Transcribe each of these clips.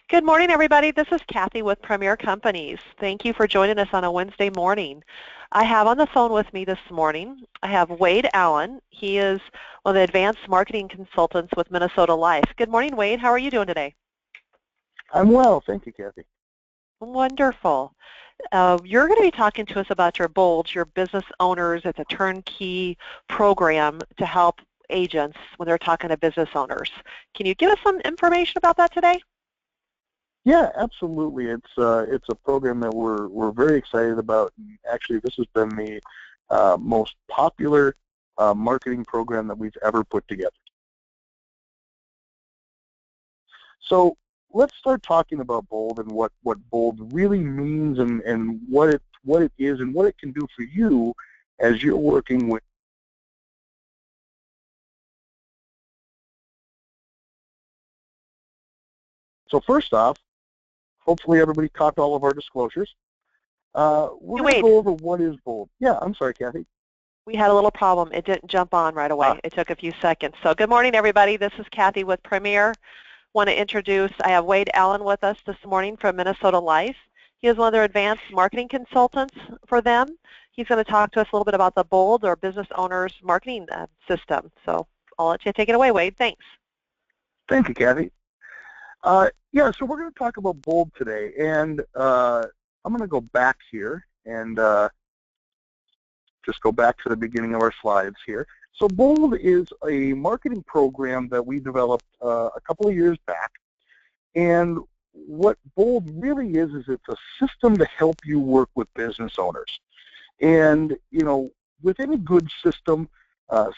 Good morning, everybody. This is Kathy with Premier Companies. Thank you for joining us on a Wednesday morning. I have on the phone with me this morning, I have Wade Allen. He is one of the advanced marketing consultants with Minnesota Life. Good morning, Wade. How are you doing today? I'm well. Thank you, Kathy. Wonderful. You're going to be talking to us about your BOLD, your business owners. It's a turnkey program to help agents when they're talking to business owners. Can you give us some information about that today? Yeah, absolutely. It's a program that we're very excited about. And actually, this has been the most popular marketing program that we've ever put together. So let's start talking about BOLD and what BOLD really means and what it is and what it can do for you as you're working with. So first off, hopefully everybody caught all of our disclosures. We're going to go over what is BOLD. Yeah, I'm sorry, Kathy. We had a little problem. It didn't jump on right away. It took a few seconds. So good morning, everybody. This is Kathy with Premier. Want to introduce, I have Wade Allen with us this morning from Minnesota Life. He is one of their advanced marketing consultants for them. He's going to talk to us a little bit about the BOLD, or Business Owners Marketing System. So I'll let you take it away, Wade. Thanks. Thank you, Kathy. Yeah, so we're going to talk about BOLD today, and I'm going to go back here and just go back to the beginning of our slides here. So BOLD is a marketing program that we developed a couple of years back, and what BOLD really is it's a system to help you work with business owners. And, you know, with any good system,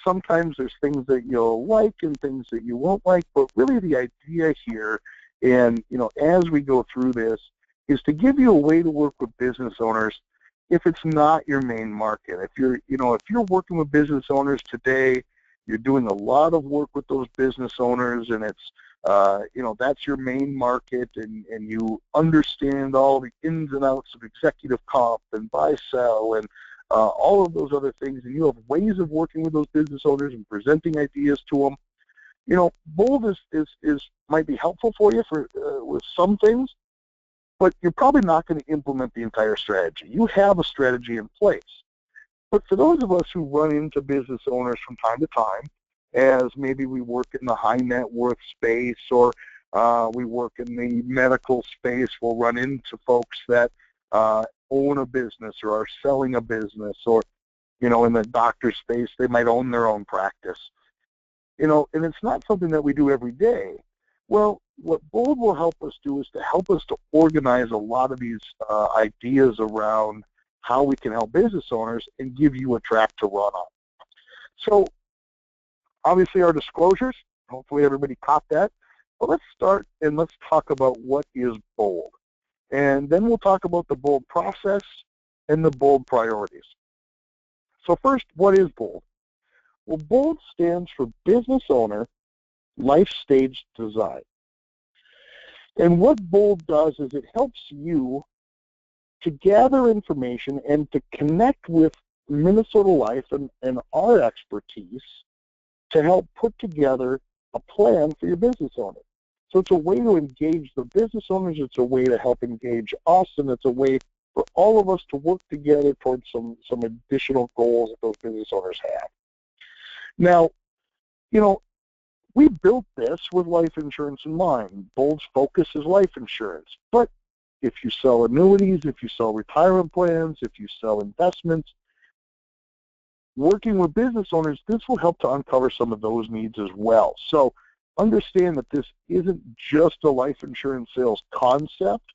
sometimes there's things that you'll like and things that you won't like, but really the idea here, and, you know, as we go through this, is to give you a way to work with business owners if it's not your main market. If you're working with business owners today, you're doing a lot of work with those business owners, and it's, that's your main market, and you understand all the ins and outs of executive comp and buy-sell and all of those other things, and you have ways of working with those business owners and presenting ideas to them. You know, BOLD might be helpful for you with some things, but you're probably not going to implement the entire strategy. You have a strategy in place. But for those of us who run into business owners from time to time, as maybe we work in the high net worth space, or we work in the medical space, we'll run into folks that own a business or are selling a business, or, you know, in the doctor space, they might own their own practice. You know, and it's not something that we do every day. Well, what BOLD will help us do is to help us to organize a lot of these ideas around how we can help business owners and give you a track to run on. So, obviously our disclosures, hopefully everybody caught that. But let's start and let's talk about what is BOLD. And then we'll talk about the BOLD process and the BOLD priorities. So first, what is BOLD? Well, BOLD stands for Business Owner Life Stage Design. And what BOLD does is it helps you to gather information and to connect with Minnesota Life and our expertise to help put together a plan for your business owner. So it's a way to engage the business owners, it's a way to help engage us, and it's a way for all of us to work together towards some additional goals that those business owners have. Now, you know, we built this with life insurance in mind. BOLD's focus is life insurance. But if you sell annuities, if you sell retirement plans, if you sell investments, working with business owners, this will help to uncover some of those needs as well. So understand that this isn't just a life insurance sales concept.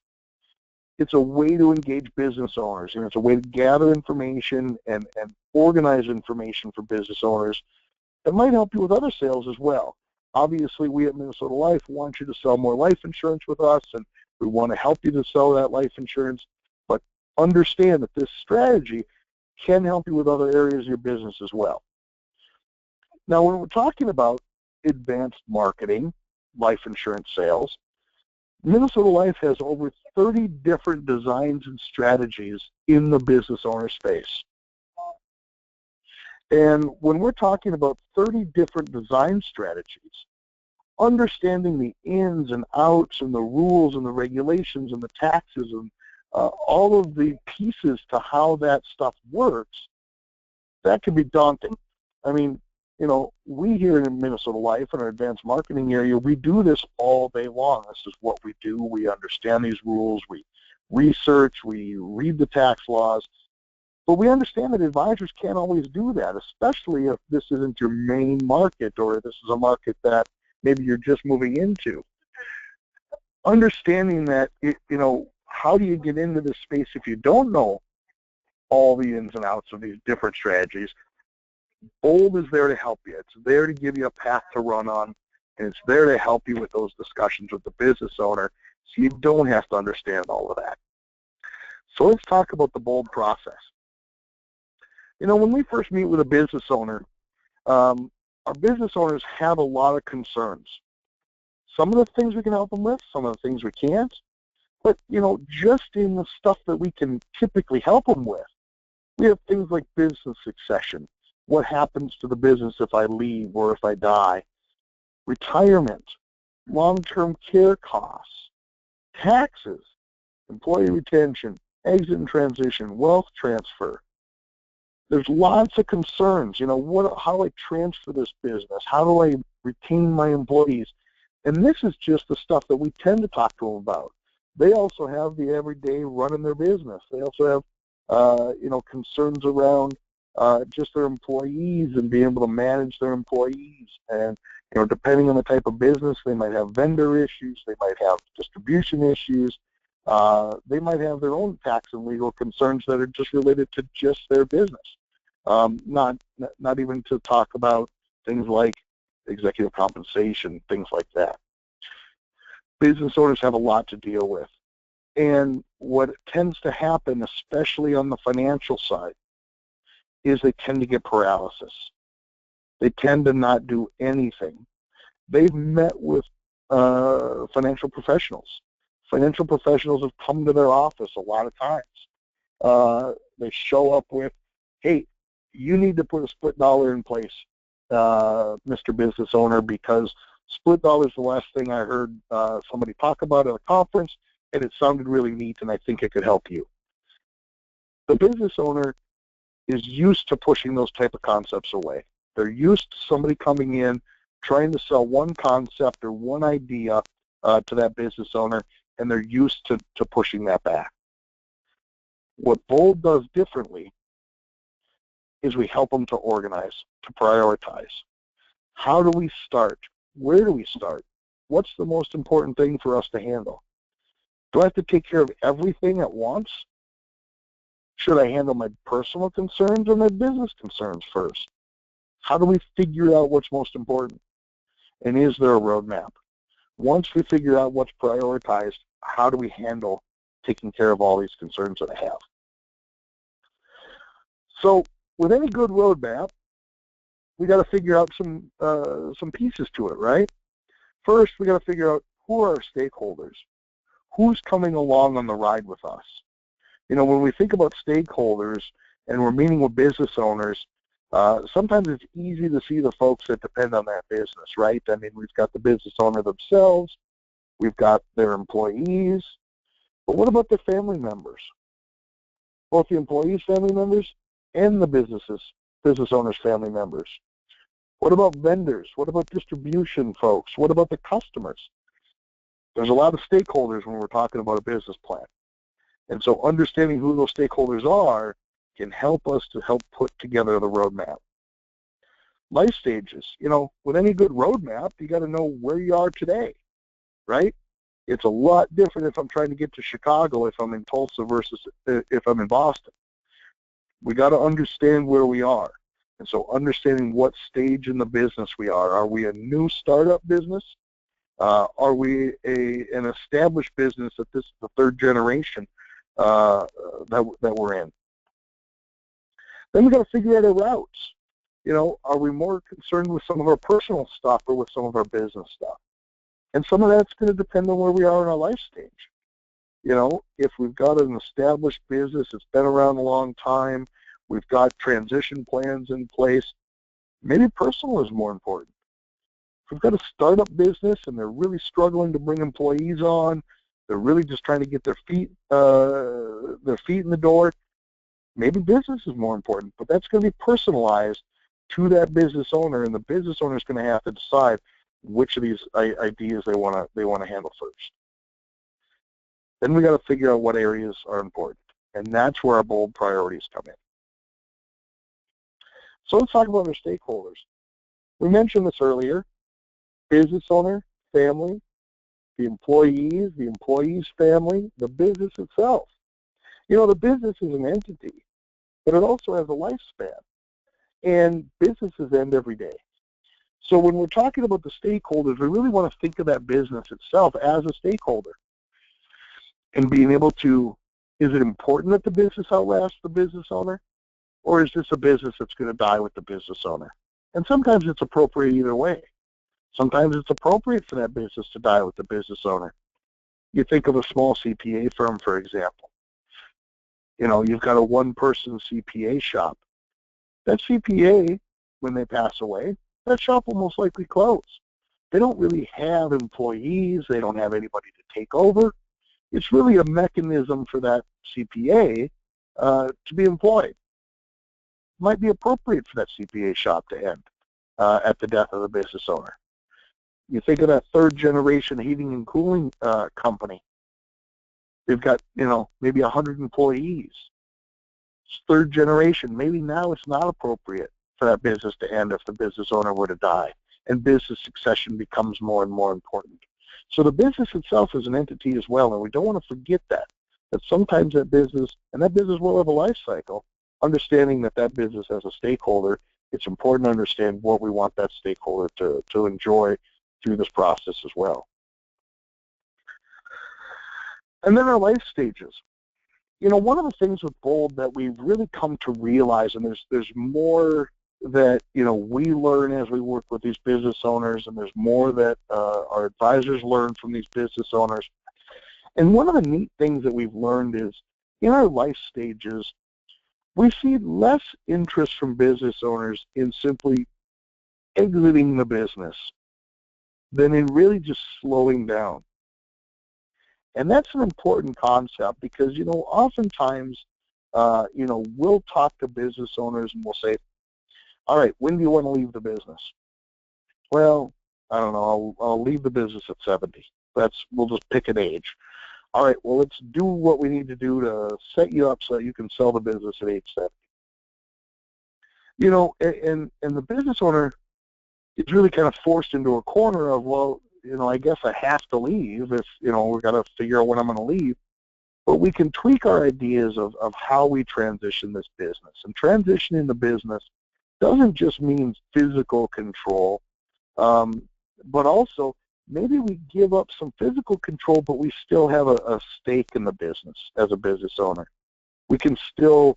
It's a way to engage business owners, and it's a way to gather information and organize information for business owners that might help you with other sales as well. Obviously, we at Minnesota Life want you to sell more life insurance with us, and we want to help you to sell that life insurance, but understand that this strategy can help you with other areas of your business as well. Now, when we're talking about advanced marketing, life insurance sales, Minnesota Life has over 30 different designs and strategies in the business owner space. And when we're talking about 30 different design strategies, understanding the ins and outs and the rules and the regulations and the taxes and all of the pieces to how that stuff works, that can be daunting. I mean, you know, we here in Minnesota Life in our advanced marketing area, we do this all day long. This is what we do. We understand these rules. We research. We read the tax laws. But we understand that advisors can't always do that, especially if this isn't your main market or this is a market that maybe you're just moving into. Understanding that, you know, how do you get into this space if you don't know all the ins and outs of these different strategies? Bold is there to help you. It's there to give you a path to run on, and it's there to help you with those discussions with the business owner so you don't have to understand all of that. So let's talk about the bold process. You know, when we first meet with a business owner, our business owners have a lot of concerns. Some of the things we can help them with, some of the things we can't. But, you know, just in the stuff that we can typically help them with, we have things like business succession. What happens to the business if I leave or if I die? Retirement, long-term care costs, taxes, employee retention, exit and transition, wealth transfer. There's lots of concerns. You know, how do I transfer this business? How do I retain my employees? And this is just the stuff that we tend to talk to them about. They also have the everyday running their business. They also have, you know, concerns around just their employees and being able to manage their employees. And, you know, depending on the type of business, they might have vendor issues. They might have distribution issues. They might have their own tax and legal concerns that are just related to just their business. Not even to talk about things like executive compensation, things like that. Business owners have a lot to deal with. And what tends to happen, especially on the financial side, is they tend to get paralysis. They tend to not do anything. They've met with financial professionals. Financial professionals have come to their office a lot of times. They show up with, hey, you need to put a split dollar in place, Mr. Business Owner, because split dollar is the last thing I heard somebody talk about at a conference, and it sounded really neat, and I think it could help you. The business owner is used to pushing those type of concepts away. They're used to somebody coming in, trying to sell one concept or one idea to that business owner, and they're used to pushing that back. What Bold does differently is we help them to organize, to prioritize. How do we start? Where do we start? What's the most important thing for us to handle? Do I have to take care of everything at once? Should I handle my personal concerns or my business concerns first? How do we figure out what's most important? And is there a roadmap? Once we figure out what's prioritized, how do we handle taking care of all these concerns that I have? So with any good roadmap, we got to figure out some pieces to it, right? First, we got to figure out who are our stakeholders. Who's coming along on the ride with us? You know, when we think about stakeholders and we're meeting with business owners, sometimes it's easy to see the folks that depend on that business, right? I mean, we've got the business owner themselves, we've got their employees, but what about their family members? Both the employees' family members and the business owners' family members. What about vendors? What about distribution folks? What about the customers? There's a lot of stakeholders when we're talking about a business plan. And so understanding who those stakeholders are can help us to help put together the roadmap. Life stages. You know, with any good roadmap, you got to know where you are today, right? It's a lot different if I'm trying to get to Chicago, if I'm in Tulsa versus if I'm in Boston. We got to understand where we are. And so understanding what stage in the business we are. Are we a new startup business? Are we an established business that this is the third generation that we're in? Then we got to figure out our routes. You know, are we more concerned with some of our personal stuff or with some of our business stuff? And some of that's going to depend on where we are in our life stage. You know, if we've got an established business that's been around a long time, we've got transition plans in place, maybe personal is more important. we've got a startup business and they're really struggling to bring employees on, they're really just trying to get their feet in the door, maybe business is more important, but that's going to be personalized to that business owner, and the business owner is going to have to decide which of these ideas they want to handle first. Then we got to figure out what areas are important, and that's where our bold priorities come in. So let's talk about our stakeholders. We mentioned this earlier: business owner, family, the employee's family, the business itself. You know, the business is an entity, but it also has a lifespan, and businesses end every day. So when we're talking about the stakeholders, we really want to think of that business itself as a stakeholder and being able to, is it important that the business outlasts the business owner, or is this a business that's going to die with the business owner? And sometimes it's appropriate either way. Sometimes it's appropriate for that business to die with the business owner. You think of a small CPA firm, for example. You know, you've got a one-person CPA shop. That CPA, when they pass away, that shop will most likely close. They don't really have employees. They don't have anybody to take over. It's really a mechanism for that CPA to be employed. It might be appropriate for that CPA shop to end at the death of the business owner. You think of that third-generation heating and cooling company. They've got, you know, maybe 100 employees. It's third generation. Maybe now it's not appropriate for that business to end if the business owner were to die, and business succession becomes more and more important. So the business itself is an entity as well, and we don't want to forget that sometimes that business, and that business will have a life cycle, understanding that that business as a stakeholder, it's important to understand what we want that stakeholder to enjoy through this process as well. And then our life stages. You know, one of the things with Bold that we've really come to realize, and there's more that, you know, we learn as we work with these business owners, and there's more that our advisors learn from these business owners. And one of the neat things that we've learned is in our life stages, we see less interest from business owners in simply exiting the business than in really just slowing down. And that's an important concept because, you know, oftentimes, you know, we'll talk to business owners and we'll say, all right, when do you want to leave the business? Well, I don't know, I'll leave the business at 70. We'll just pick an age. All right, well, let's do what we need to do to set you up so that you can sell the business at age 70. You know, and the business owner is really kind of forced into a corner of, well, you know, I guess I have to leave if, you know, we've got to figure out when I'm going to leave. But we can tweak our ideas of how we transition this business. And transitioning the business doesn't just mean physical control, but also maybe we give up some physical control, but we still have a stake in the business as a business owner. We can still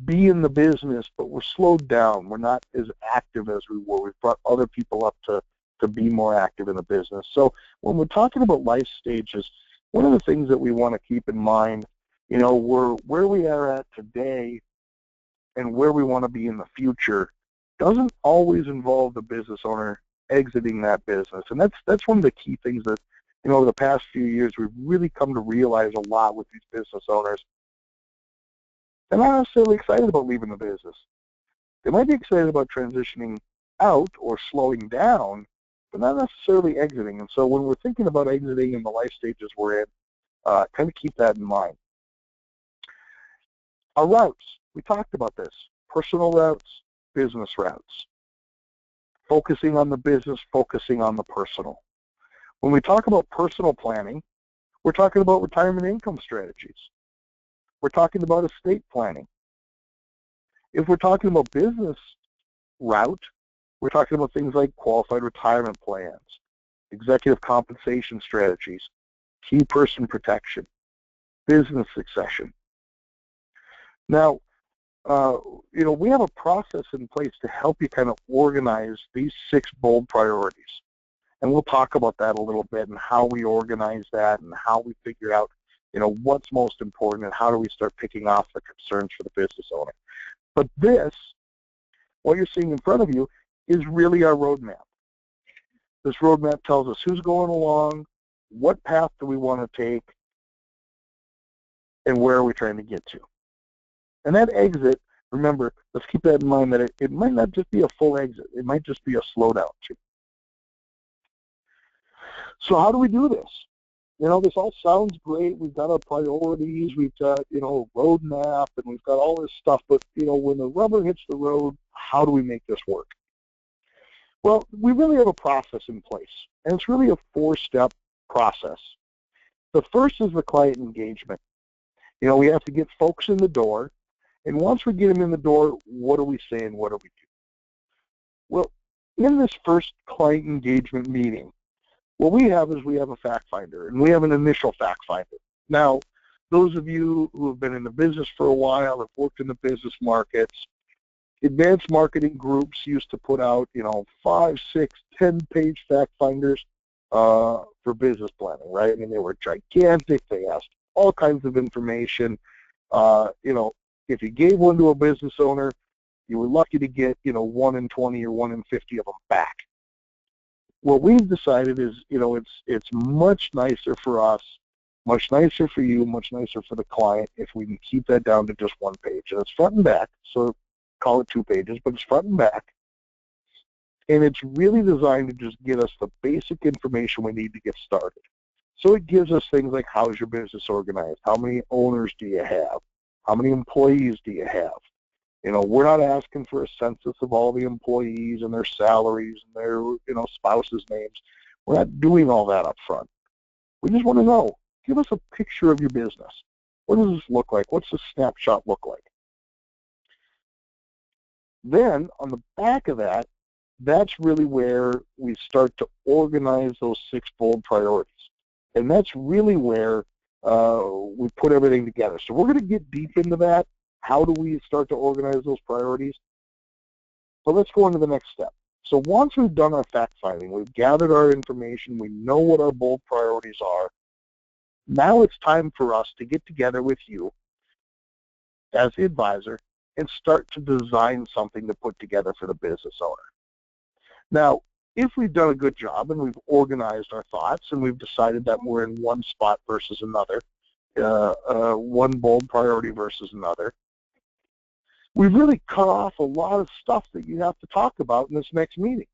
be in the business, but we're slowed down. We're not as active as we were. We've brought other people up to be more active in the business. So when we're talking about life stages, one of the things that we want to keep in mind, you know, where we are at today and where we want to be in the future doesn't always involve the business owner exiting that business. And that's one of the key things that, you know, over the past few years we've really come to realize a lot with these business owners. They're not necessarily excited about leaving the business. They might be excited about transitioning out or slowing down, but not necessarily exiting. And so when we're thinking about exiting in the life stages we're in, kind of keep that in mind. Our routes, we talked about this, personal routes, business routes. Focusing on the business, focusing on the personal. When we talk about personal planning, we're talking about retirement income strategies. We're talking about estate planning. If we're talking about business route, we're talking about things like qualified retirement plans, executive compensation strategies, key person protection, business succession. Now, you know, we have a process in place to help you kind of organize these 6 bold priorities. And we'll talk about that a little bit and how we organize that and how we figure out, you know, what's most important and how do we start picking off the concerns for the business owner. But this, what you're seeing in front of you, is really our roadmap. This roadmap tells us who's going along, what path do we want to take, and where are we trying to get to. And that exit, remember, let's keep that in mind that it might not just be a full exit. It might just be a slowdown too. So how do we do this? You know, this all sounds great. We've got our priorities. We've got, you know, a roadmap, and we've got all this stuff. But, you know, when the rubber hits the road, how do we make this work? Well, we really have a process in place, and it's really a 4-step process. The first is the client engagement. You know, we have to get folks in the door, and once we get them in the door, what are we saying? What do we do? Well, in this first client engagement meeting, what we have is we have a fact finder, and we have an initial fact finder. Now, those of you who have been in the business for a while, have worked in the business markets, advanced marketing groups used to put out, you know, 5, 6, 10-page fact finders for business planning, right? I mean, they were gigantic. They asked all kinds of information. You know, if you gave one to a business owner, you were lucky to get, you know, 1 in 20 or 1 in 50 of them back. What we've decided is, you know, it's much nicer for us, much nicer for you, much nicer for the client if we can keep that down to just 1 page. And it's front and back, so call it 2 pages, but it's front and back. And it's really designed to just get us the basic information we need to get started. So it gives us things like, how's your business organized? How many owners do you have? How many employees do you have? You know, we're not asking for a census of all the employees and their salaries and their, you know, spouses' names. We're not doing all that up front. We just want to know, give us a picture of your business. What does this look like? What's the snapshot look like? Then, on the back of that, that's really where we start to organize those 6 bold priorities. And that's really where we put everything together. So we're going to get deep into that. How do we start to organize those priorities? But let's go into the next step. So once we've done our fact finding, we've gathered our information, we know what our bold priorities are, now it's time for us to get together with you as the advisor and start to design something to put together for the business owner. Now, if we've done a good job and we've organized our thoughts and we've decided that we're in one spot versus another, one bold priority versus another, we've really cut off a lot of stuff that you have to talk about in this next meeting.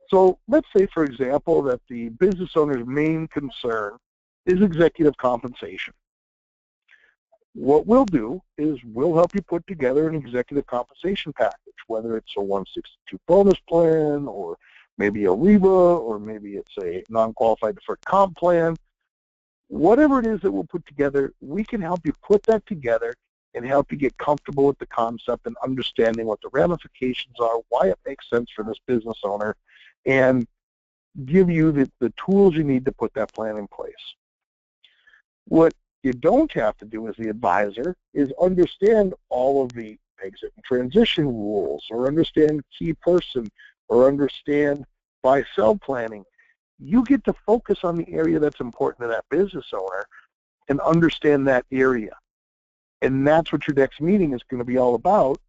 So let's say, for example, that the business owner's main concern is executive compensation. What we'll do is we'll help you put together an executive compensation package, whether it's a 162 bonus plan or maybe a REBA or maybe it's a non-qualified deferred comp plan. Whatever it is that we'll put together, we can help you put that together and help you get comfortable with the concept and understanding what the ramifications are, why it makes sense for this business owner, and give you the tools you need to put that plan in place. What you don't have to do as the advisor is understand all of the exit and transition rules, or understand key person, or understand buy-sell planning. You get to focus on the area that's important to that business owner and understand that area. And that's what your next meeting is going to be all about,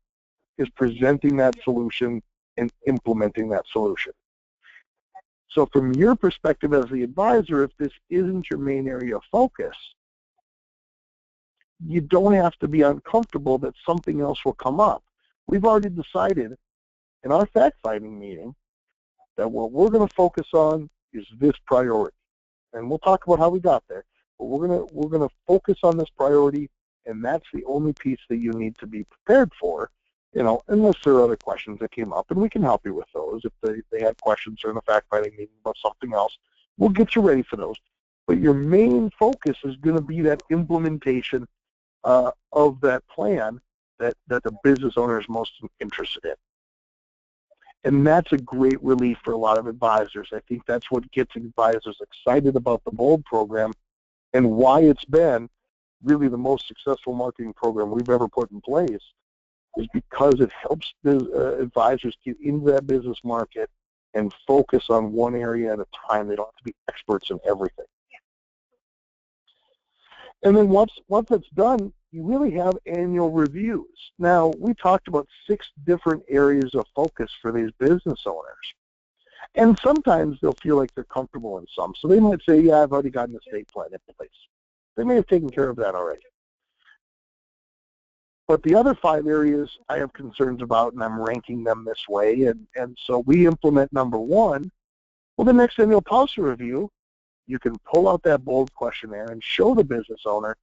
is presenting that solution and implementing that solution. So from your perspective as the advisor, if this isn't your main area of focus, you don't have to be uncomfortable that something else will come up. We've already decided in our fact-finding meeting that what we're going to focus on is this priority. And we'll talk about how we got there. But we're going to focus on this priority, and that's the only piece that you need to be prepared for, you know, unless there are other questions that came up, and we can help you with those. If they had questions during the fact-finding meeting about something else, we'll get you ready for those. But your main focus is going to be that implementation of that plan that the business owner is most interested in. And that's a great relief for a lot of advisors. I think that's what gets advisors excited about the BOLD program and why it's been really the most successful marketing program we've ever put in place, is because it helps the advisors get into that business market and focus on one area at a time. They don't have to be experts in everything. And then once that's done, you really have annual reviews. Now, we talked about 6 different areas of focus for these business owners. And sometimes they'll feel like they're comfortable in some. So they might say, yeah, I've already got an estate plan in place. They may have taken care of that already. But the other 5 areas I have concerns about, and I'm ranking them this way. And so we implement number 1. Well, the next annual policy review, you can pull out that bold questionnaire and show the business owner,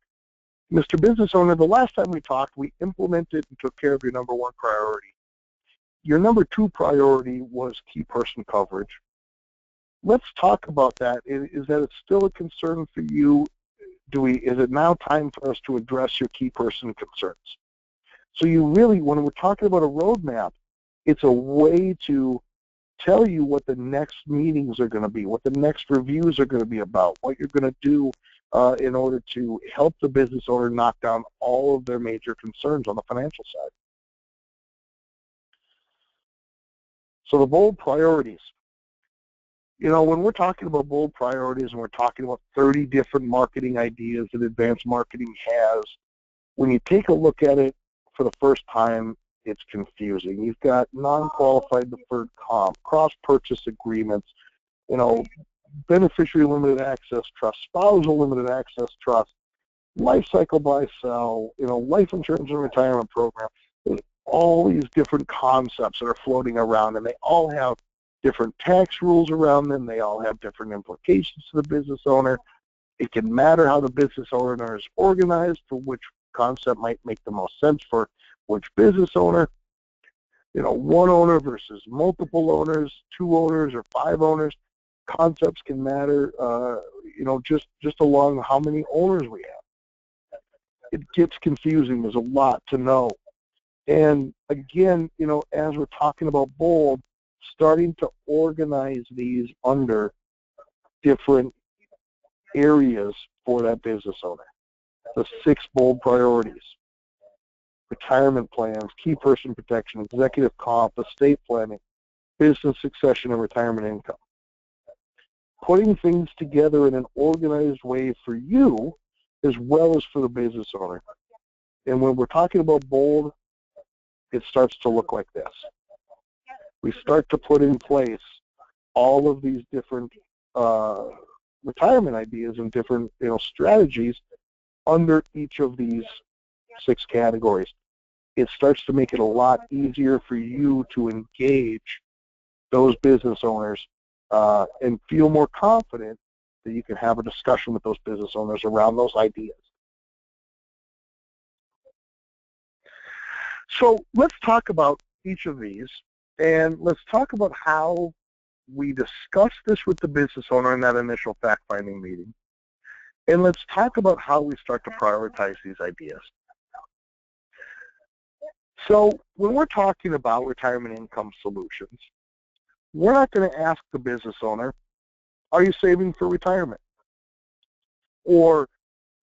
Mr. Business Owner, the last time we talked, we implemented and took care of your number 1 priority. Your number 2 priority was key person coverage. Let's talk about that. Is that it's still a concern for you? Is it now time for us to address your key person concerns? So you really, when we're talking about a roadmap, it's a way to tell you what the next meetings are going to be, what the next reviews are going to be about, what you're going to do in order to help the business owner knock down all of their major concerns on the financial side. So the bold priorities. You know, when we're talking about bold priorities and we're talking about 30 different marketing ideas that advanced marketing has, when you take a look at it for the first time, it's confusing. You've got non-qualified deferred comp, cross-purchase agreements, you know, beneficiary limited access trust, spousal limited access trust, life cycle buy-sell, you know, life insurance and retirement program. There's all these different concepts that are floating around, and they all have different tax rules around them. They all have different implications to the business owner. It can matter how the business owner is organized for which concept might make the most sense for which business owner. You know, 1 owner versus multiple owners, 2 owners or 5 owners. Concepts can matter, you know, just along how many owners we have. It gets confusing. There's a lot to know. And again, you know, as we're talking about bold, starting to organize these under different areas for that business owner. The 6 bold priorities: retirement plans, key person protection, executive comp, estate planning, business succession, and retirement income. Putting things together in an organized way for you as well as for the business owner. And when we're talking about bold, it starts to look like this. We start to put in place all of these different retirement ideas and different, you know, strategies under each of these 6 categories. It starts to make it a lot easier for you to engage those business owners and feel more confident that you can have a discussion with those business owners around those ideas. So let's talk about each of these, and let's talk about how we discuss this with the business owner in that initial fact-finding meeting. And let's talk about how we start to prioritize these ideas. So when we're talking about retirement income solutions, we're not going to ask the business owner, are you saving for retirement? Or,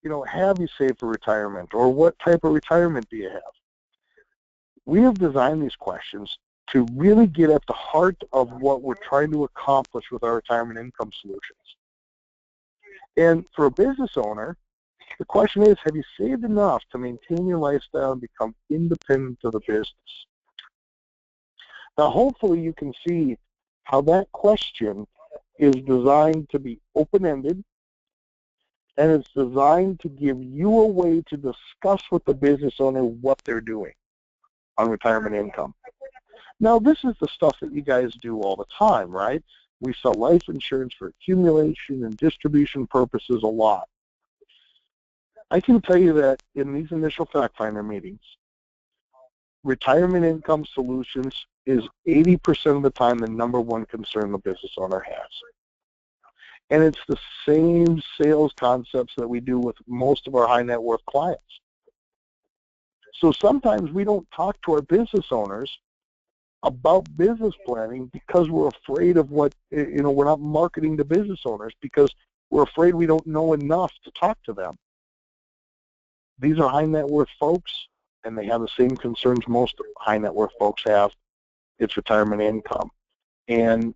you know, have you saved for retirement? Or what type of retirement do you have? We have designed these questions to really get at the heart of what we're trying to accomplish with our retirement income solutions. And for a business owner, the question is, have you saved enough to maintain your lifestyle and become independent of the business? Now, hopefully you can see how that question is designed to be open-ended, and it's designed to give you a way to discuss with the business owner what they're doing on retirement income. Now, this is the stuff that you guys do all the time, right? We sell life insurance for accumulation and distribution purposes a lot. I can tell you that in these initial fact-finder meetings, retirement income solutions is 80% of the time the number 1 concern the business owner has. And it's the same sales concepts that we do with most of our high net worth clients. So sometimes we don't talk to our business owners about business planning because we're afraid of what, you know, we're not marketing to business owners because we're afraid we don't know enough to talk to them. These are high net worth folks, and they have the same concerns most high net worth folks have. It's retirement income. And,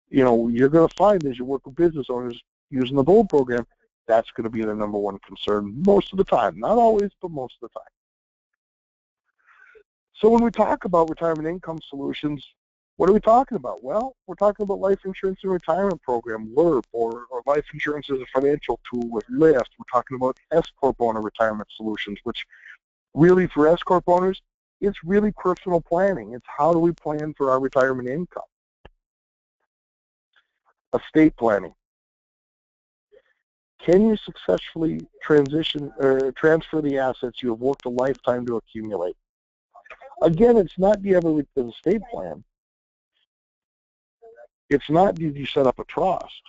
you know, you're going to find as you work with business owners using the BOLD program, that's going to be their number 1 concern most of the time. Not always, but most of the time. So when we talk about retirement income solutions, What are we talking about? Well, we're talking about life insurance and retirement program, LIRP, or life insurance as a financial tool with Lyft. We're talking about S-Corp owner retirement solutions, which really for S-Corp owners, it's really personal planning. It's how do we plan for our retirement income? Estate planning. Can you successfully transfer the assets you have worked a lifetime to accumulate? Again, it's not do you have an estate plan. It's not did you set up a trust.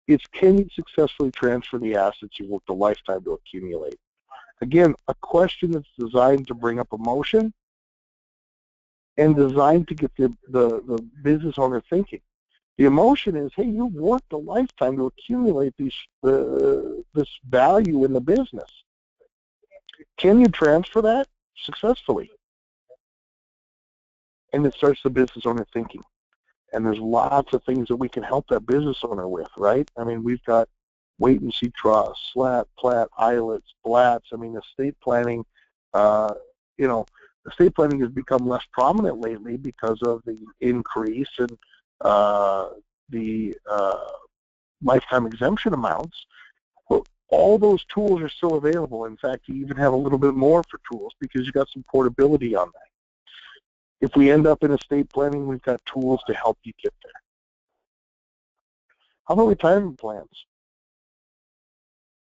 It's can you successfully transfer the assets you worked a lifetime to accumulate? Again, a question that's designed to bring up emotion and designed to get the business owner thinking. The emotion is, hey, you worked a lifetime to accumulate this value in the business. Can you transfer that successfully? And it starts the business owner thinking. And there's lots of things that we can help that business owner with, right? I mean, we've got wait and see trusts, slat, plat, ILETs, BLATs. I mean, estate planning, estate planning has become less prominent lately because of the increase in the lifetime exemption amounts. But all those tools are still available. In fact, you even have a little bit more for tools because you've got some portability on that. If we end up in estate planning, we've got tools to help you get there. How about retirement plans?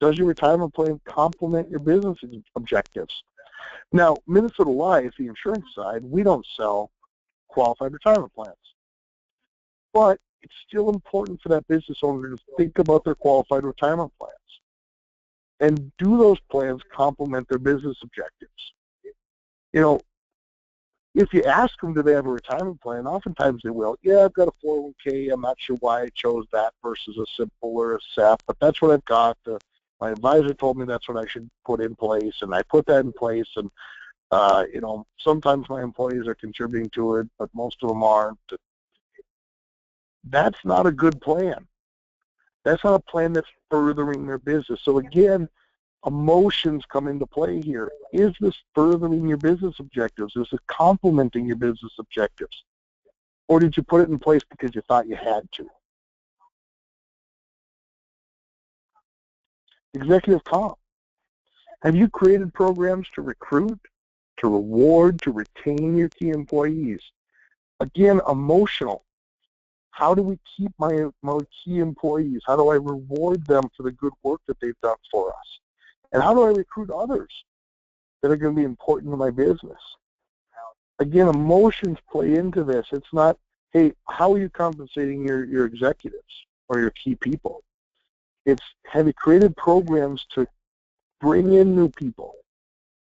Does your retirement plan complement your business objectives? Now, Minnesota Life, the insurance side, we don't sell qualified retirement plans. But it's still important for that business owner to think about their qualified retirement plans. And do those plans complement their business objectives? If you ask them, do they have a retirement plan, oftentimes they will. Yeah, I've got a 401k. I'm not sure why I chose that versus a simple or a SEP, but that's what I've got. My advisor told me that's what I should put in place, and I put that in place. And, sometimes my employees are contributing to it, but most of them aren't. That's not a good plan. That's not a plan that's furthering their business. So again, emotions come into play here. Is this furthering your business objectives? Is it complementing your business objectives? Or did you put it in place because you thought you had to? Executive comp. Have you created programs to recruit, to reward, to retain your key employees? Again, emotional. How do we keep my key employees? How do I reward them for the good work that they've done for us? And how do I recruit others that are going to be important to my business? Again, emotions play into this. It's not, hey, how are you compensating your executives or your key people? It's, have you created programs to bring in new people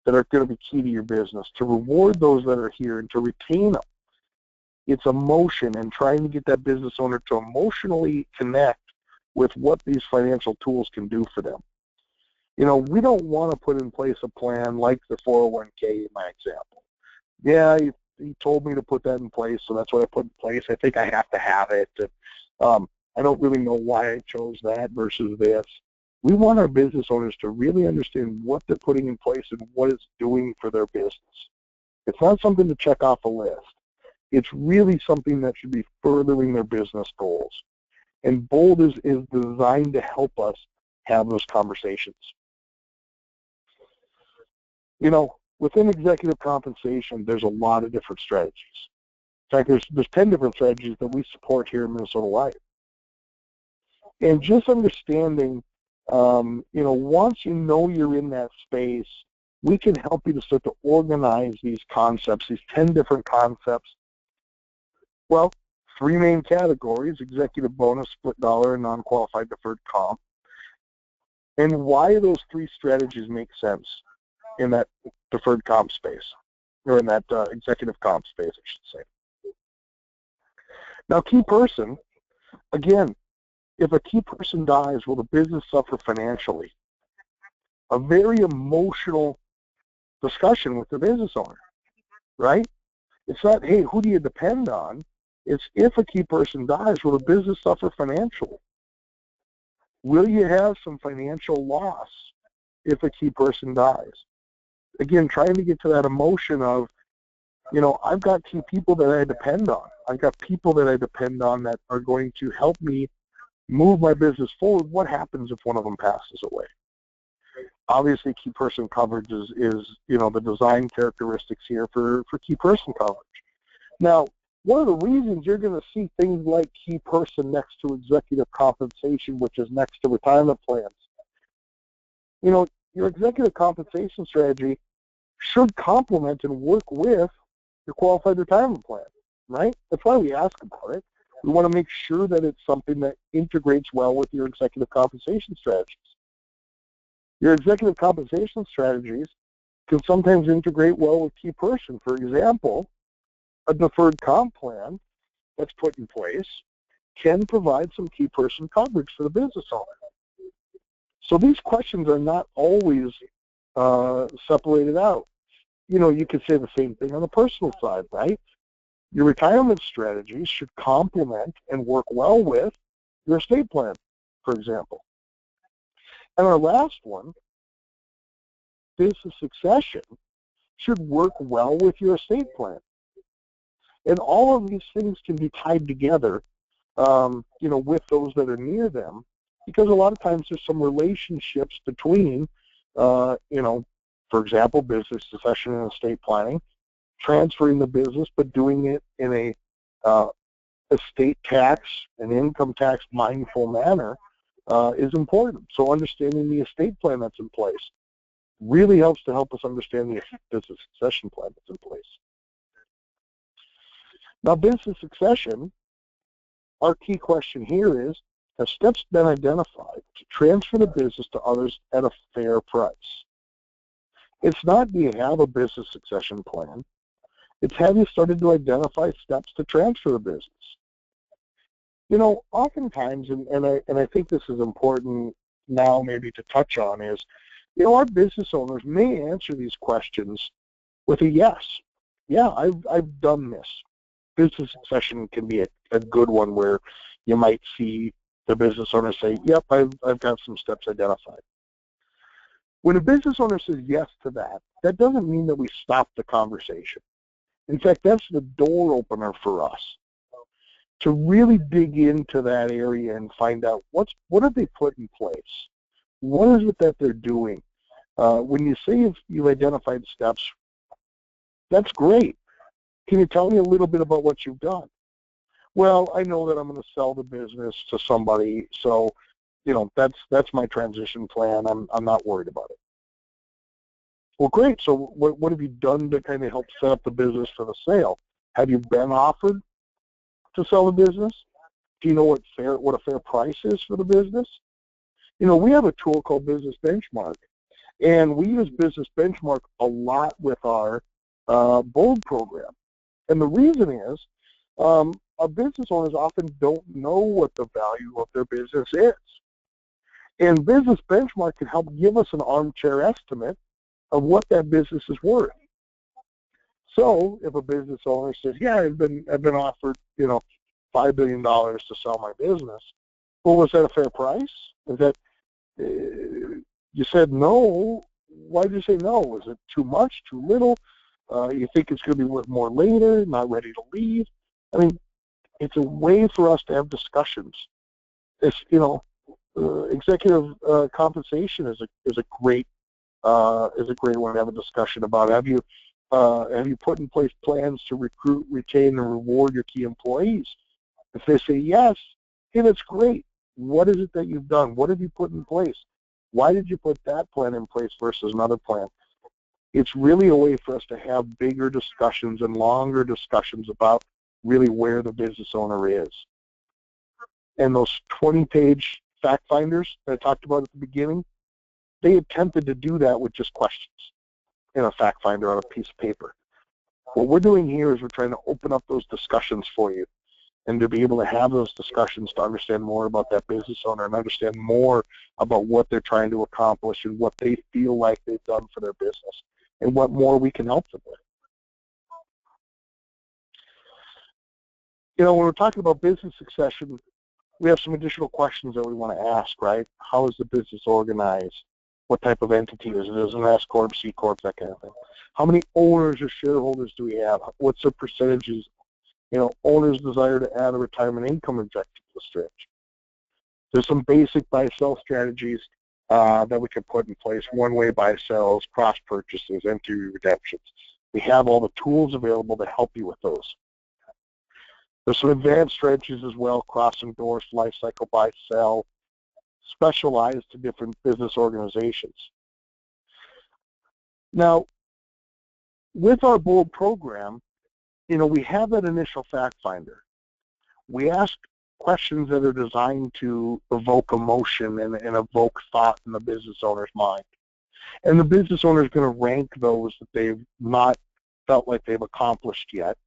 that are going to be key to your business, to reward those that are here and to retain them? It's emotion and trying to get that business owner to emotionally connect with what these financial tools can do for them. We don't want to put in place a plan like the 401k in my example. Yeah, he told me to put that in place, so that's what I put in place. I think I have to have it. I don't really know why I chose that versus this. We want our business owners to really understand what they're putting in place and what it's doing for their business. It's not something to check off a list. It's really something that should be furthering their business goals. And BOLD is designed to help us have those conversations. Within executive compensation, there's a lot of different strategies. In fact, there's 10 different strategies that we support here in Minnesota Life. And just understanding, once you know you're in that space, we can help you to start to organize these concepts, these 10 different concepts. Well, 3 main categories: executive bonus, split dollar, and non-qualified deferred comp. And why those 3 strategies make sense in that deferred comp space, or in that executive comp space, I should say. Now, key person, again, if a key person dies, will the business suffer financially? A very emotional discussion with the business owner, right? It's not, hey, who do you depend on? It's if a key person dies, will the business suffer financially? Will you have some financial loss if a key person dies? Again, trying to get to that emotion of, I've got key people that I depend on. I've got people that I depend on that are going to help me move my business forward. What happens if one of them passes away? Obviously, key person coverage is the design characteristics here for key person coverage. Now, one of the reasons you're going to see things like key person next to executive compensation, which is next to retirement plans, your executive compensation strategy should complement and work with your qualified retirement plan, right? That's why we ask about it. We want to make sure that it's something that integrates well with your executive compensation strategies. Your executive compensation strategies can sometimes integrate well with key person. For example, a deferred comp plan that's put in place can provide some key person coverage for the business owner. So these questions are not always separated out. You could say the same thing on the personal side, right? Your retirement strategies should complement and work well with your estate plan, for example. And our last one, business succession, should work well with your estate plan. And all of these things can be tied together, with those that are near them, because a lot of times there's some relationships between, for example, business succession and estate planning, transferring the business, but doing it in a estate tax and income tax mindful manner is important. So understanding the estate plan that's in place really helps to help us understand the business succession plan that's in place. Now, business succession, our key question here is, have steps been identified to transfer the business to others at a fair price? It's not, do you have a business succession plan? It's, have you started to identify steps to transfer the business? Oftentimes, and I think this is important now maybe to touch on, is, our business owners may answer these questions with a yes. Yeah, I've done this. Business succession can be a good one where you might see the business owner say, yep, I've got some steps identified. When a business owner says yes to that, that doesn't mean that we stop the conversation. In fact, that's the door opener for us to really dig into that area and find out what have they put in place? What is it that they're doing? When you say you've identified steps, that's great. Can you tell me a little bit about what you've done? Well, I know that I'm going to sell the business to somebody, so that's my transition plan. I'm not worried about it. Well, great. So what have you done to kind of help set up the business for the sale? Have you been offered to sell the business? Do you know what a fair price is for the business? We have a tool called Business Benchmark, and we use Business Benchmark a lot with our Bold program. And the reason is our business owners often don't know what the value of their business is. And Business Benchmark can help give us an armchair estimate of what that business is worth. So if a business owner says, yeah, I've been offered, $5 billion to sell my business, well, was that a fair price? Is that, you said no, why did you say no? Was it too much, too little? You think it's going to be worth more later, not ready to leave? I mean, it's a way for us to have discussions. It's, executive compensation is a great one to have a discussion about. Have you put in place plans to recruit, retain, and reward your key employees? If they say yes, hey, that's great. What is it that you've done? What have you put in place? Why did you put that plan in place versus another plan? It's really a way for us to have bigger discussions and longer discussions about really where the business owner is. And those 20-page fact finders that I talked about at the beginning, they attempted to do that with just questions in a fact finder on a piece of paper. What we're doing here is we're trying to open up those discussions for you and to be able to have those discussions to understand more about that business owner and understand more about what they're trying to accomplish and what they feel like they've done for their business and what more we can help them with. When we're talking about business succession, we have some additional questions that we want to ask, right? How is the business organized? What type of entity is it? Is it an S Corp, C Corp, that kind of thing? How many owners or shareholders do we have? What's their percentages owners desire to add a retirement income objective to the strategy. There's some basic buy-sell strategies that we can put in place: one-way buy-sells, cross-purchases, entry redemptions. We have all the tools available to help you with those. There's some advanced strategies as well: cross-endorse, life-cycle buy-sell, specialized to different business organizations. Now, with our BOLD program, we have that initial fact finder. We ask questions that are designed to evoke emotion and evoke thought in the business owner's mind. And the business owner is going to rank those that they've not felt like they've accomplished yet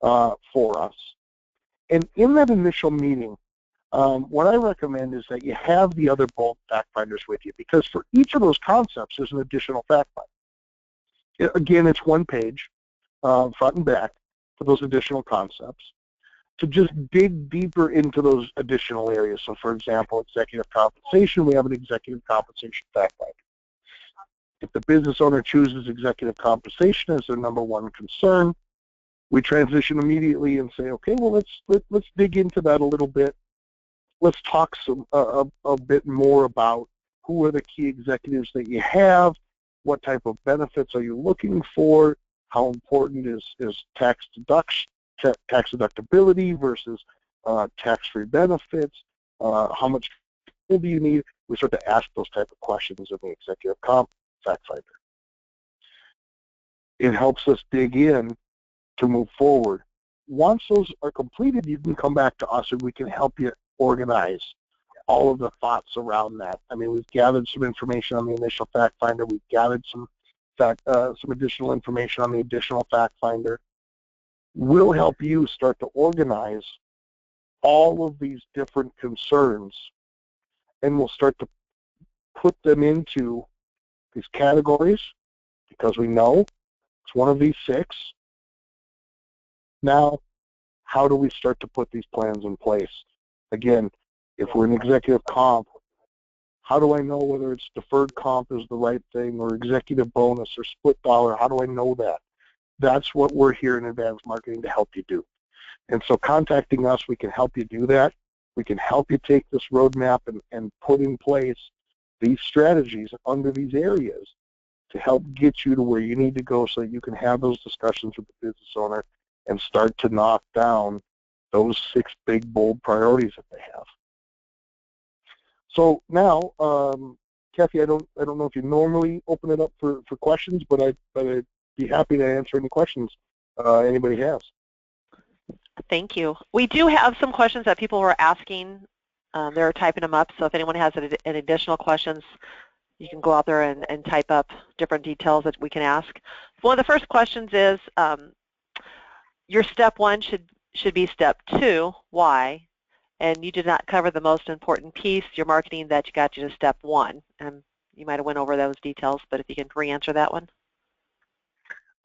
for us. And in that initial meeting, what I recommend is that you have the other BOLD fact finders with you, because for each of those concepts, there's an additional fact finder. Again, it's one page, front and back, for those additional concepts, to just dig deeper into those additional areas. So, for example, executive compensation, we have an executive compensation fact finder. If the business owner chooses executive compensation as their number one concern, we transition immediately and say, okay, well, let's dig into that a little bit. Let's talk a bit more about who are the key executives that you have, what type of benefits are you looking for, how important is tax deductibility versus tax-free benefits, how much do you need? We start to ask those type of questions in the executive comp fact finder. It helps us dig in to move forward. Once those are completed, you can come back to us and we can help you organize all of the thoughts around that. I mean, we've gathered some information on the initial fact finder. We've gathered some additional information on the additional fact finder. We'll help you start to organize all of these different concerns, and we'll start to put them into these categories, because we know it's one of these 6. Now, how do we start to put these plans in place? Again, if we're an executive comp, how do I know whether it's deferred comp is the right thing, or executive bonus, or split dollar? How do I know that? That's what we're here in advanced marketing to help you do. And so contacting us, we can help you do that. We can help you take this roadmap and put in place these strategies under these areas to help get you to where you need to go, so that you can have those discussions with the business owner and start to knock down those 6 big, bold priorities that they have. So now, Kathy, I don't know if you normally open it up for questions, but I'd be happy to answer any questions anybody has. Thank you. We do have some questions that people were asking. They're typing them up, so if anyone has any additional questions, you can go out there and type up different details that we can ask. One of the first questions is, your step 1 should be step 2, why? And you did not cover the most important piece, your marketing, that got you to step 1. And you might have went over those details, but if you can re-answer that one.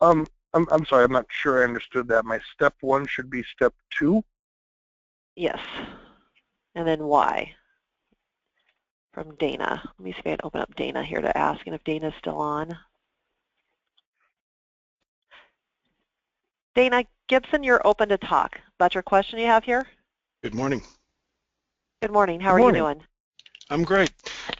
I'm sorry, I'm not sure I understood that. My step 1 should be step 2? Yes. And then why? From Dana. Let me see if I can open up Dana here to ask, and if Dana's still on. Dana Gibson, you're open to talk about your question you have here. Good morning. Good morning. How are you doing? I'm great.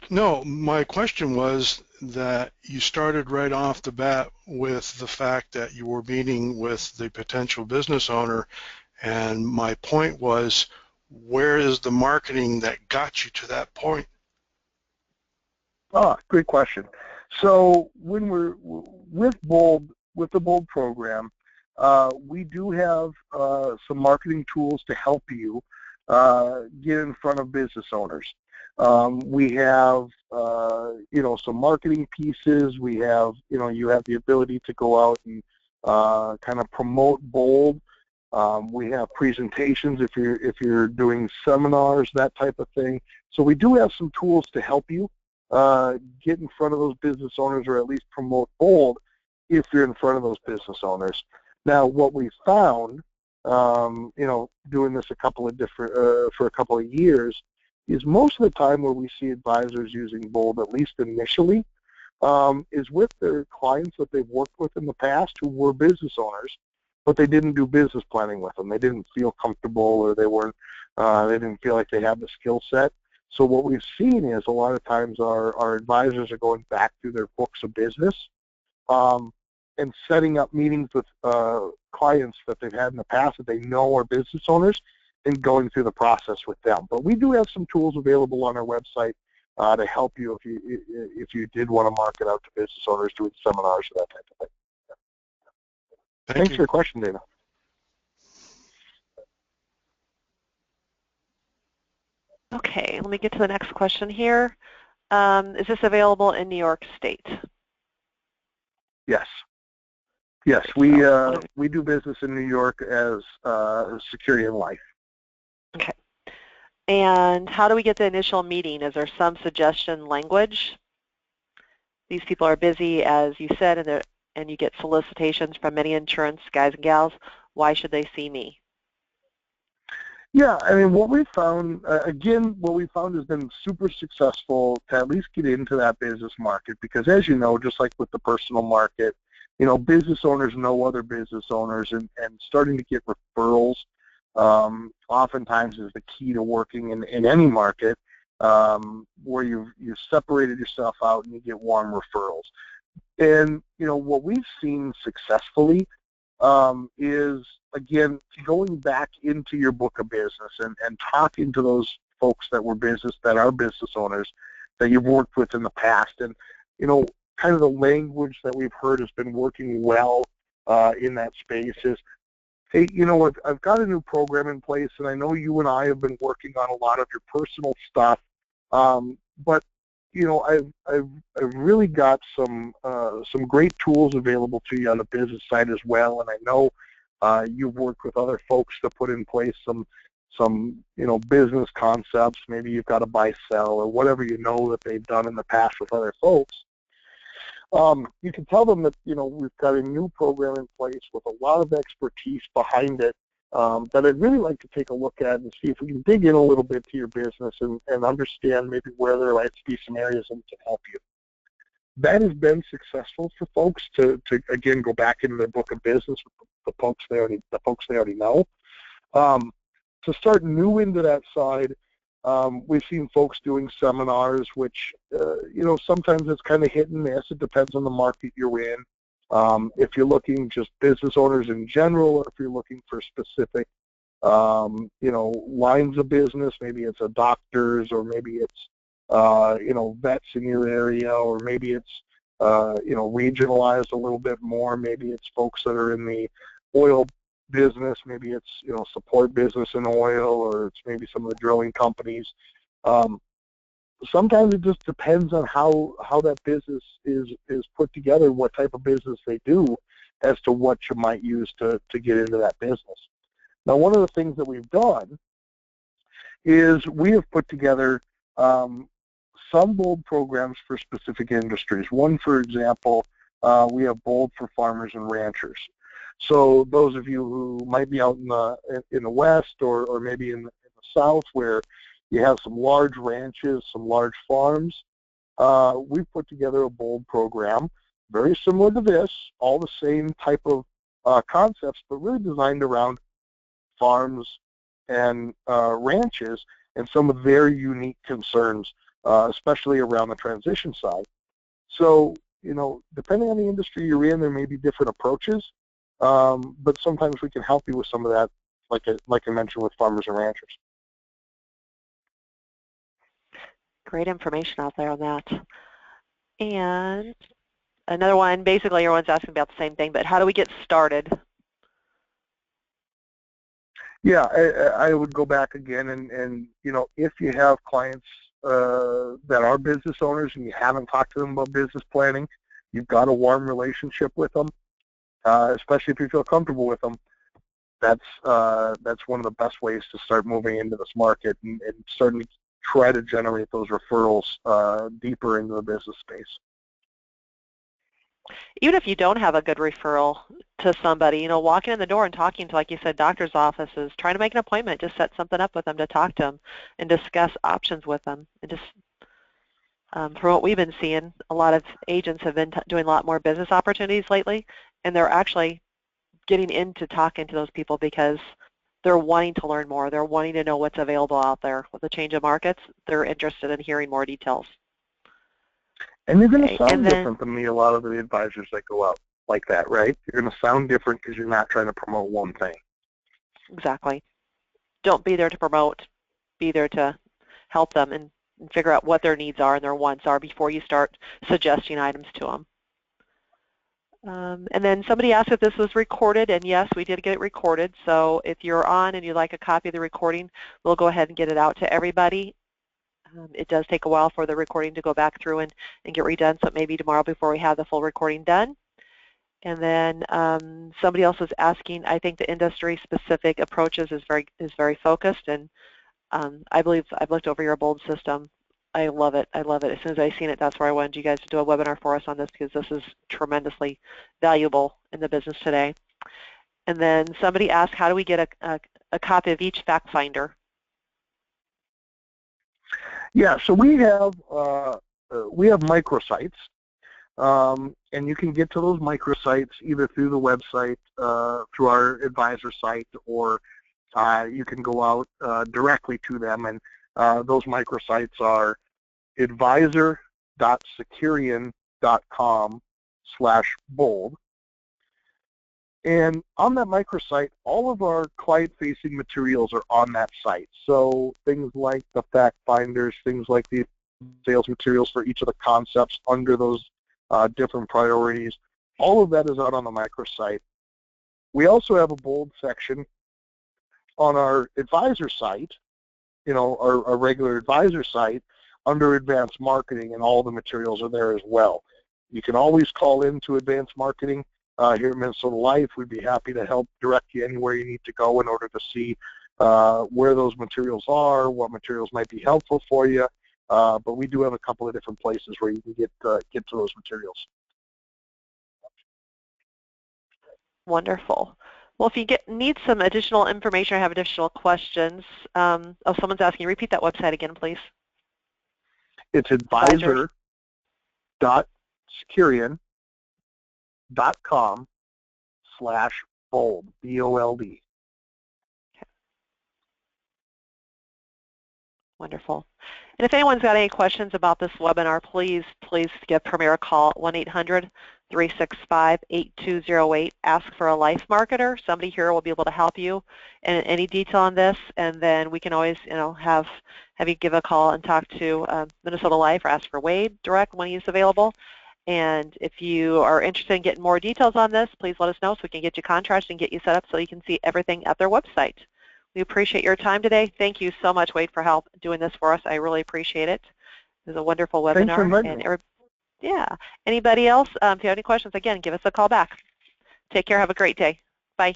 No, my question was that you started right off the bat with the fact that you were meeting with the potential business owner, and my point was, where is the marketing that got you to that point? Great question. So when we're with the BOLD program, we do have some marketing tools to help you get in front of business owners. We have, some marketing pieces. We have, you have the ability to go out and kind of promote BOLD. We have presentations if you're doing seminars, that type of thing. So we do have some tools to help you get in front of those business owners, or at least promote BOLD if you're in front of those business owners. Now, what we found, doing this for a couple of years, is most of the time where we see advisors using BOLD, at least initially, is with their clients that they've worked with in the past who were business owners, but they didn't do business planning with them. They didn't feel comfortable, or they didn't feel like they had the skill set. So what we've seen is a lot of times our advisors are going back through their books of business and setting up meetings with clients that they've had in the past that they know are business owners, and going through the process with them. But we do have some tools available on our website to help you if you did want to market out to business owners, doing seminars or that type of thing. Thanks for your question, Dana. Okay, let me get to the next question here. Is this available in New York State? Yes. Yes, we do business in New York as Security and Life. Okay. And how do we get the initial meeting? Is there some suggestion language? These people are busy, as you said, and you get solicitations from many insurance guys and gals. Why should they see me? Yeah, I mean, what we found, what we found has been super successful to at least get into that business market, because as you know, just like with the personal market, you know, business owners know other business owners, and starting to get referrals oftentimes is the key to working in any market where you've separated yourself out and you get warm referrals. And, you know, what we've seen successfully is, again, going back into your book of business and talking to those folks that are business owners that you've worked with in the past. And, you know, kind of the language that we've heard has been working well in that space is, hey, you know, I've got a new program in place, and I know you and I have been working on a lot of your personal stuff, but you know, I've really got some great tools available to you on the business side as well, and I know you've worked with other folks to put in place some you know, business concepts. Maybe you've got a buy-sell or whatever you know that they've done in the past with other folks. You can tell them that, you know, we've got a new program in place with a lot of expertise behind it that I'd really like to take a look at and see if we can dig in a little bit to your business and understand maybe where there might be some areas that can help you. That has been successful for folks to again go back into their book of business with the folks they already know. To start new into that side, we've seen folks doing seminars, which you know, sometimes it's kind of hit and miss. It depends on the market you're in. If you're looking just business owners in general, or if you're looking for specific, you know, lines of business, maybe it's a doctor's, or maybe it's, you know, vets in your area, or maybe it's, you know, regionalized a little bit more. Maybe it's folks that are in the oil business. Maybe it's, you know, support business in oil, or it's maybe some of the drilling companies. Sometimes it just depends on how that business is put together, what type of business they do, as to what you might use to get into that business. Now, one of the things that we've done is we have put together some BOLD programs for specific industries. One, for example, we have BOLD for farmers and ranchers. So those of you who might be out in the West, or maybe in the South, where you have some large ranches, some large farms, we've put together a BOLD program, very similar to this, all the same type of concepts, but really designed around farms and ranches and some of their unique concerns, especially around the transition side. So, you know, depending on the industry you're in, there may be different approaches, but sometimes we can help you with some of that, like I mentioned with farmers and ranchers. Great information out there on that. And another one, basically everyone's asking about the same thing, but how do we get started? Yeah, I would go back again, and you know, if you have clients that are business owners and you haven't talked to them about business planning, you've got a warm relationship with them, especially if you feel comfortable with them. That's one of the best ways to start moving into this market and starting to try to generate those referrals deeper into the business space. Even if you don't have a good referral to somebody, you know, walking in the door and talking to, like you said, doctor's offices, trying to make an appointment, just set something up with them to talk to them and discuss options with them. And just from what we've been seeing, a lot of agents have been doing a lot more business opportunities lately, and they're actually getting into talking to those people because they're wanting to learn more. They're wanting to know what's available out there. With the change of markets, they're interested in hearing more details. And you're going to sound different than a lot of the advisors that go out like that, right? You're going to sound different because you're not trying to promote one thing. Exactly. Don't be there to promote. Be there to help them and figure out what their needs are and their wants are before you start suggesting items to them. And then somebody asked if this was recorded, and yes, we did get it recorded. So if you're on and you'd like a copy of the recording, we'll go ahead and get it out to everybody. It does take a while for the recording to go back through and get redone, so it may be tomorrow before we have the full recording done. And then somebody else was asking, I think the industry-specific approaches is very focused, and I believe I've looked over your BOLD system. I love it. I love it. As soon as I seen it, that's where I wanted you guys to do a webinar for us on this, because this is tremendously valuable in the business today. And then somebody asked, how do we get a copy of each fact finder? Yeah, so we have microsites, and you can get to those microsites either through the website, through our advisor site, or you can go out directly to them. And those microsites are advisor.securian.com/bold. And on that microsite, all of our client-facing materials are on that site. So things like the fact finders, things like the sales materials for each of the concepts under those different priorities, all of that is out on the microsite. We also have a BOLD section on our advisor site, our regular advisor site, under advanced marketing, and all the materials are there as well. You can always call into advanced marketing here at Minnesota Life. We'd be happy to help direct you anywhere you need to go in order to see where those materials are, what materials might be helpful for you. But we do have a couple of different places where you can get to those materials. Wonderful. Well, if you need some additional information or have additional questions, someone's asking, repeat that website again, please. It's advisor.securian.com/bold, B-O-L-D. Okay. Wonderful. And if anyone's got any questions about this webinar, please give Premier a call at 1-800-365-8208. Ask for a life marketer. Somebody here will be able to help you in any detail on this, and then we can always have you give a call and talk to Minnesota Life, or ask for Wade direct when he's available. And if you are interested in getting more details on this, please let us know so we can get you contracted and get you set up so you can see everything at their website. We appreciate your time today. Thank you so much, Wade, for help doing this for us. I really appreciate it. It was a wonderful webinar. Thanks for inviting me. Yeah. Anybody else, if you have any questions, again, give us a call back. Take care. Have a great day. Bye.